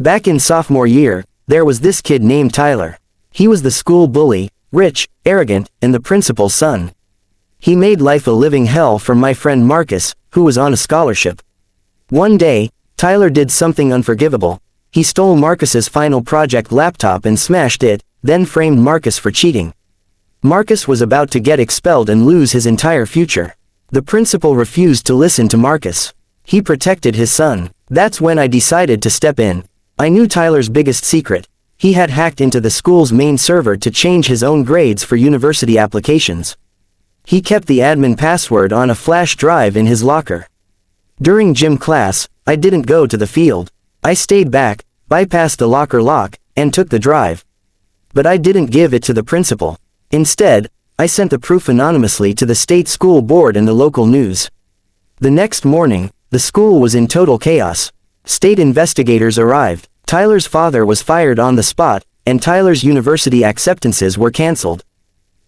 Back in sophomore year, there was this kid named Tyler. He was the school bully, rich, arrogant, and the principal's son. He made life a living hell for my friend Marcus, who was on a scholarship. One day, Tyler did something unforgivable. He stole Marcus's final project laptop and smashed it, then framed Marcus for cheating. Marcus was about to get expelled and lose his entire future. The principal refused to listen to Marcus. He protected his son. That's when I decided to step in. I knew Tyler's biggest secret. He had hacked into the school's main server to change his own grades for university applications. He kept the admin password on a flash drive in his locker. During gym class, I didn't go to the field. I stayed back, bypassed the locker lock, and took the drive. But I didn't give it to the principal. Instead, I sent the proof anonymously to the state school board and the local news. The next morning, the school was in total chaos. State investigators arrived. Tyler's father was fired on the spot, and Tyler's university acceptances were cancelled.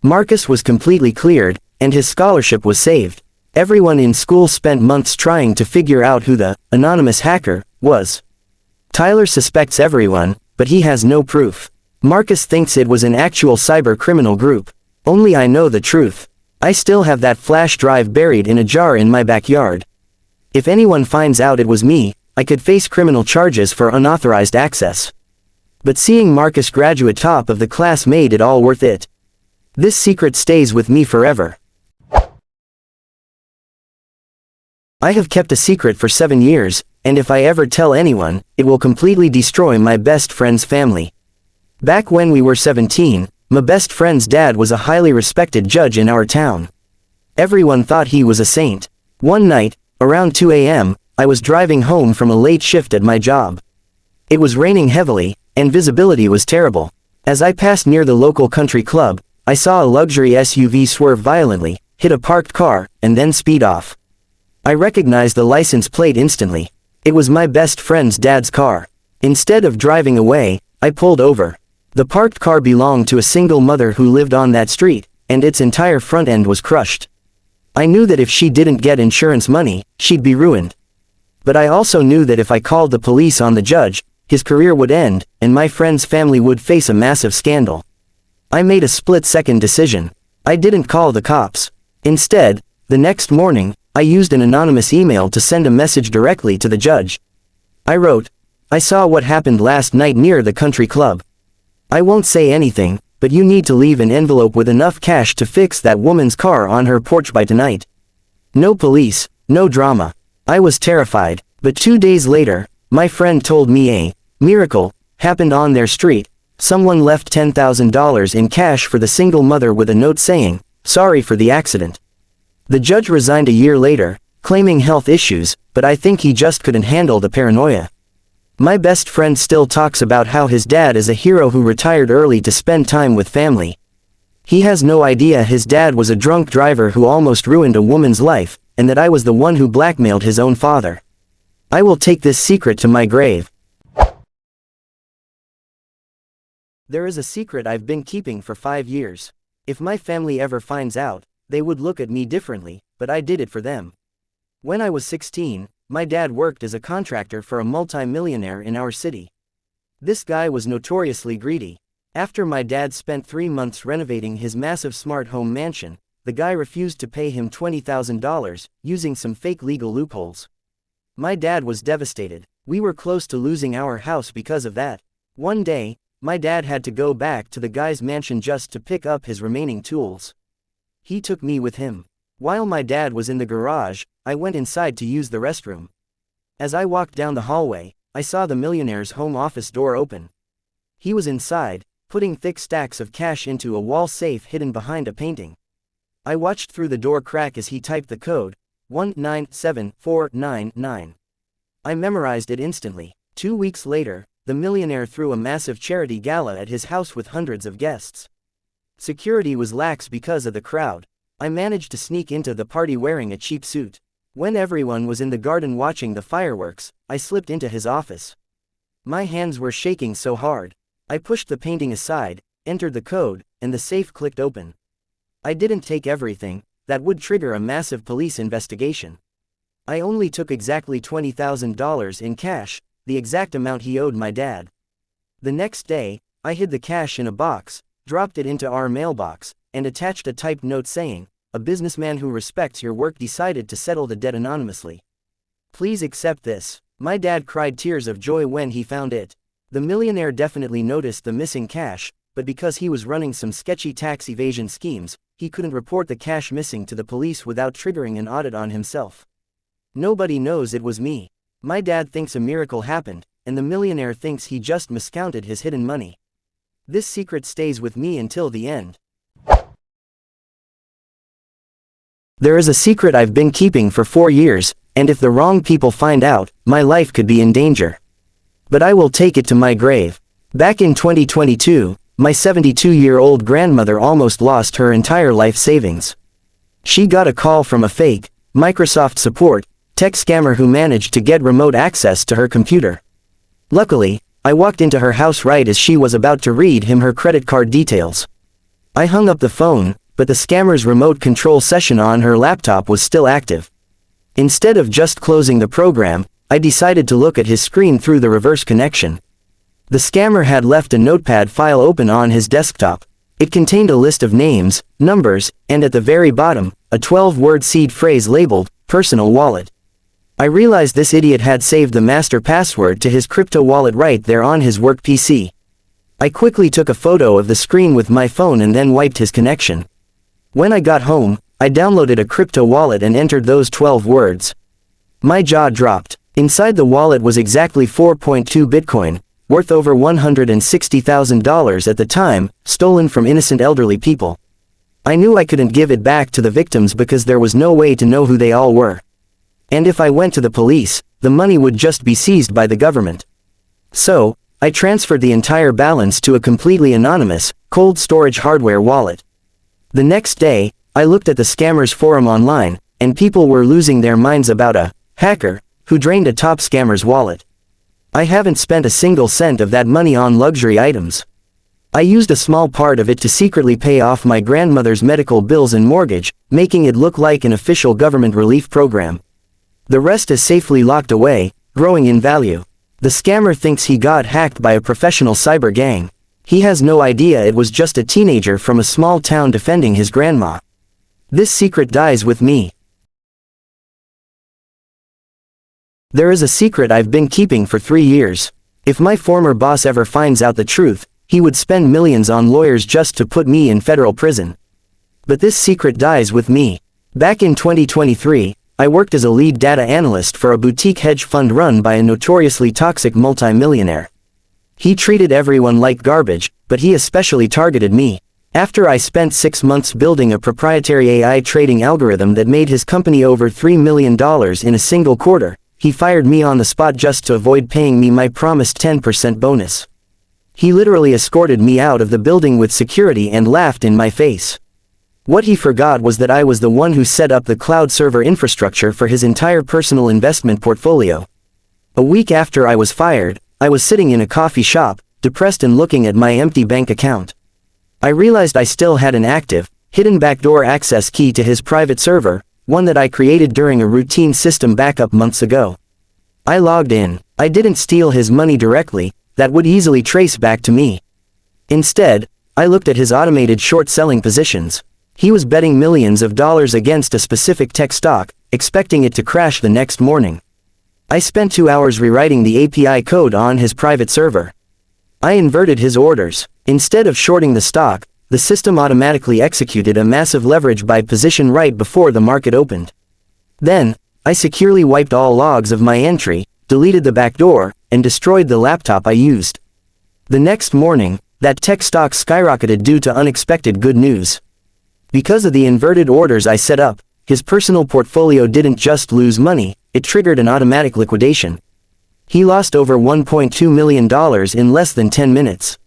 Marcus was completely cleared, and his scholarship was saved. Everyone in school spent months trying to figure out who the anonymous hacker was. Tyler suspects everyone, but he has no proof. Marcus thinks it was an actual cyber criminal group. Only I know the truth. I still have that flash drive buried in a jar in my backyard. If anyone finds out it was me, I could face criminal charges for unauthorized access. But seeing Marcus graduate top of the class made it all worth it. This secret stays with me forever. I have kept a secret for 7 years, and if I ever tell anyone, it will completely destroy my best friend's family. Back when we were 17, my best friend's dad was a highly respected judge in our town. Everyone thought he was a saint. One night, around 2 a.m., I was driving home from a late shift at my job. It was raining heavily, and visibility was terrible. As I passed near the local country club, I saw a luxury SUV swerve violently, hit a parked car, and then speed off. I recognized the license plate instantly. It was my best friend's dad's car. Instead of driving away, I pulled over. The parked car belonged to a single mother who lived on that street, and its entire front end was crushed. I knew that if she didn't get insurance money, she'd be ruined. But I also knew that if I called the police on the judge, his career would end, and my friend's family would face a massive scandal. I made a split-second decision. I didn't call the cops. Instead, the next morning, I used an anonymous email to send a message directly to the judge. I wrote, "I saw what happened last night near the country club. I won't say anything, but you need to leave an envelope with enough cash to fix that woman's car on her porch by tonight." No police, no drama. I was terrified, but 2 days later, my friend told me a miracle happened on their street. Someone left $10,000 in cash for the single mother with a note saying, "Sorry for the accident." The judge resigned a year later, claiming health issues, but I think he just couldn't handle the paranoia. My best friend still talks about how his dad is a hero who retired early to spend time with family. He has no idea his dad was a drunk driver who almost ruined a woman's life, and that I was the one who blackmailed his own father. I will take this secret to my grave. There is a secret I've been keeping for 5 years. If my family ever finds out, they would look at me differently, but I did it for them. When I was 16, my dad worked as a contractor for a multi-millionaire in our city. This guy was notoriously greedy. After my dad spent 3 months renovating his massive smart home mansion, the guy refused to pay him $20,000, using some fake legal loopholes. My dad was devastated. We were close to losing our house because of that. One day, my dad had to go back to the guy's mansion just to pick up his remaining tools. He took me with him. While my dad was in the garage, I went inside to use the restroom. As I walked down the hallway, I saw the millionaire's home office door open. He was inside, putting thick stacks of cash into a wall safe hidden behind a painting. I watched through the door crack as he typed the code, 197499. I memorized it instantly. 2 weeks later, the millionaire threw a massive charity gala at his house with hundreds of guests. Security was lax because of the crowd. I managed to sneak into the party wearing a cheap suit. When everyone was in the garden watching the fireworks, I slipped into his office. My hands were shaking so hard. I pushed the painting aside, entered the code, and the safe clicked open. I didn't take everything. That would trigger a massive police investigation. I only took exactly $20,000 in cash, the exact amount he owed my dad. The next day, I hid the cash in a box, dropped it into our mailbox, and attached a typed note saying, "A businessman who respects your work decided to settle the debt anonymously. Please accept this." My dad cried tears of joy when he found it. The millionaire definitely noticed the missing cash, but because he was running some sketchy tax evasion schemes, he couldn't report the cash missing to the police without triggering an audit on himself. Nobody knows it was me. My dad thinks a miracle happened, and the millionaire thinks he just miscounted his hidden money. This secret stays with me until the end. There is a secret I've been keeping for 4 years, and if the wrong people find out, my life could be in danger. But I will take it to my grave. Back in 2022, my 72-year-old grandmother almost lost her entire life savings. She got a call from a fake, Microsoft support, tech scammer who managed to get remote access to her computer. Luckily, I walked into her house right as she was about to read him her credit card details. I hung up the phone, but the scammer's remote control session on her laptop was still active. Instead of just closing the program, I decided to look at his screen through the reverse connection. The scammer had left a notepad file open on his desktop. It contained a list of names, numbers, and at the very bottom, a 12-word seed phrase labeled, "personal wallet." I realized this idiot had saved the master password to his crypto wallet right there on his work PC. I quickly took a photo of the screen with my phone and then wiped his connection. When I got home, I downloaded a crypto wallet and entered those 12 words. My jaw dropped. Inside the wallet was exactly 4.2 Bitcoin, worth over $160,000 at the time, stolen from innocent elderly people. I knew I couldn't give it back to the victims because there was no way to know who they all were. And if I went to the police, the money would just be seized by the government. So, I transferred the entire balance to a completely anonymous, cold storage hardware wallet. The next day, I looked at the scammers forum online, and people were losing their minds about a hacker who drained a top scammer's wallet. I haven't spent a single cent of that money on luxury items. I used a small part of it to secretly pay off my grandmother's medical bills and mortgage, making it look like an official government relief program. The rest is safely locked away, growing in value. The scammer thinks he got hacked by a professional cyber gang. He has no idea it was just a teenager from a small town defending his grandma. This secret dies with me. There is a secret I've been keeping for 3 years. If my former boss ever finds out the truth, he would spend millions on lawyers just to put me in federal prison. But this secret dies with me. Back in 2023, I worked as a lead data analyst for a boutique hedge fund run by a notoriously toxic multimillionaire. He treated everyone like garbage, but he especially targeted me. After I spent 6 months building a proprietary AI trading algorithm that made his company over $3 million in a single quarter, he fired me on the spot just to avoid paying me my promised 10% bonus. He literally escorted me out of the building with security and laughed in my face. What he forgot was that I was the one who set up the cloud server infrastructure for his entire personal investment portfolio. A week after I was fired, I was sitting in a coffee shop, depressed and looking at my empty bank account. I realized I still had an active, hidden backdoor access key to his private server, one that I created during a routine system backup months ago. I logged in. I didn't steal his money directly, that would easily trace back to me. Instead, I looked at his automated short-selling positions. He was betting millions of dollars against a specific tech stock, expecting it to crash the next morning. I spent 2 hours rewriting the API code on his private server. I inverted his orders. Instead of shorting the stock, the system automatically executed a massive leverage buy position right before the market opened. Then, I securely wiped all logs of my entry, deleted the backdoor, and destroyed the laptop I used. The next morning, that tech stock skyrocketed due to unexpected good news. Because of the inverted orders I set up, his personal portfolio didn't just lose money, it triggered an automatic liquidation. He lost over $1.2 million in less than 10 minutes.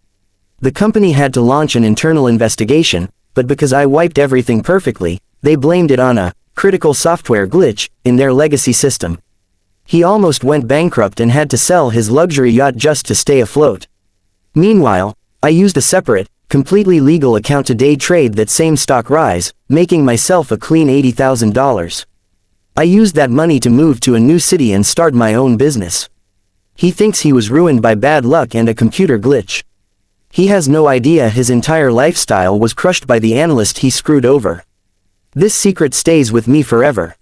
The company had to launch an internal investigation, but because I wiped everything perfectly, they blamed it on a critical software glitch in their legacy system. He almost went bankrupt and had to sell his luxury yacht just to stay afloat. Meanwhile, I used a separate, completely legal account to day trade that same stock rise, making myself a clean $80,000. I used that money to move to a new city and start my own business. He thinks he was ruined by bad luck and a computer glitch. He has no idea his entire lifestyle was crushed by the analyst he screwed over. This secret stays with me forever.